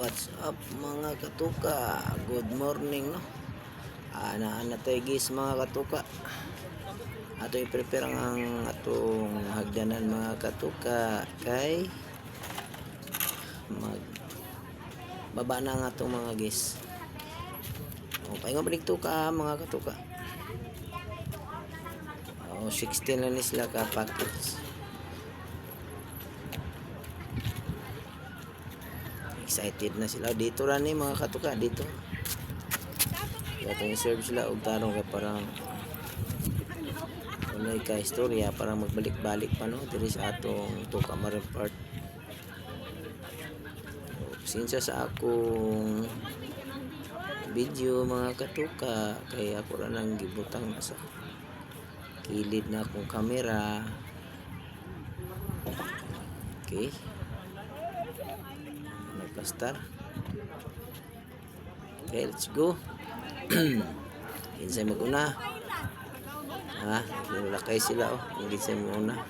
What's up mga katuka? Good morning no. Ana tayo guys mga katuka. Ato i-prepare ang atong hagdanan mga katuka kay mag baba na ang atong mga guys. O paingon balik tuka mga katuka. 16 lang ni sila ka packets. Excited na sila dito ra ni mga katuka dito. Atong serve sila og tarong kay parang unay ka istorya para magbalik-balik pa no diri sa atong tuka marin part. Sinsa sa akong video mga katuka kay ako ra nang gibutang sa kilid na akong kamera. Okay. Nagpastar. Okay, let's go. Kinsay mag-una. Nilakay sila hindi sa mag-una.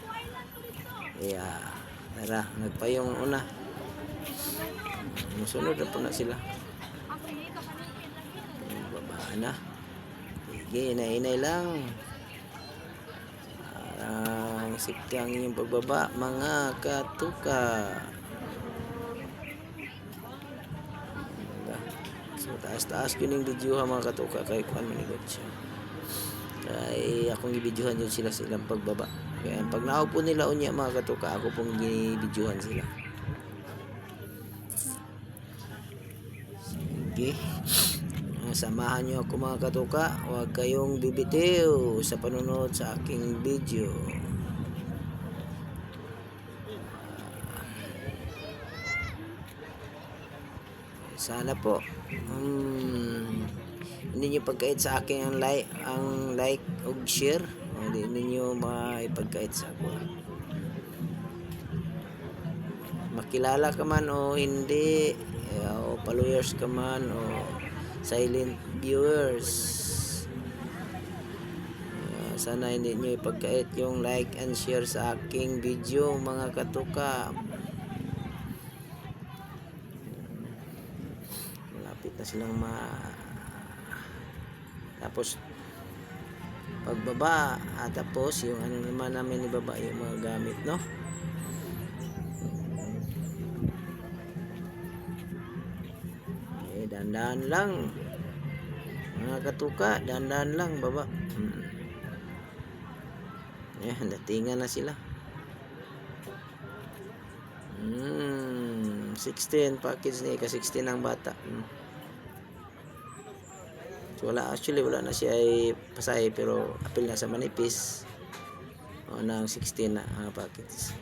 Tara, nagpayong una. Musunod na po na sila. Babaan na. Sige, inay lang. Parang sikti ang inyong pagbaba, mga katuka. So, taas-taas ko yung video mga katuka kay kuan manigot siya. Kay akong i-videohan yun sila silang pagbaba. Kaya pag naupo nila unya mga katuka, ako pong i-videohan sila. Sige. Samahan nyo ako mga katuka. Huwag kayong bibitiw sa panunod sa aking video. Sana po hindi nyo pagkait sa akin ang like o share. Hindi ninyo maipagkait sa ako. Makilala ka man o hindi, o followers ka man o silent viewers, sana hindi nyo ipagkait yung like and share sa aking video mga katuka. Malapit na silang tapos pagbaba tapos yung ano naman namin ibaba yung mga gamit no. Dandan lang mga katuka, dandan lang baba. Datingan na sila. 16 package ni ka 16 ang bata. So wala na siya ay pasay pero apil na sa manipis ng 16 na package.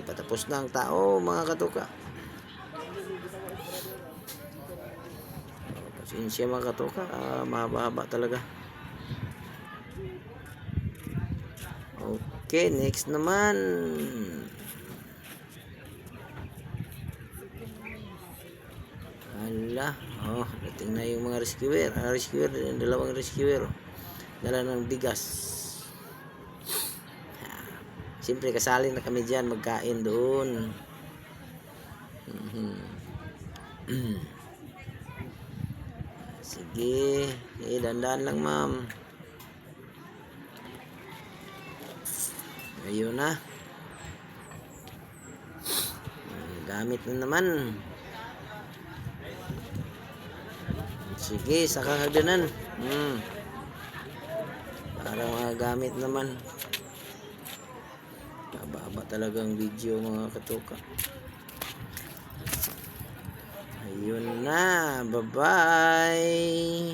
Patapos na ang tao mga katuka. Pasensya mga katuka, mahaba-haba talaga. Okay, next naman. Dating na yung mga rescuer. Dalawang rescuer. Dala ng bigas. Siyempre kasali na kami dyan, magkain doon. Sige, dandan lang ma'am. Ayun na. Gamit na naman. Sige, saka hagdanan. Para mga gamit naman. Haba-haba talagang video mga katuka. Ayun na. Bye-bye.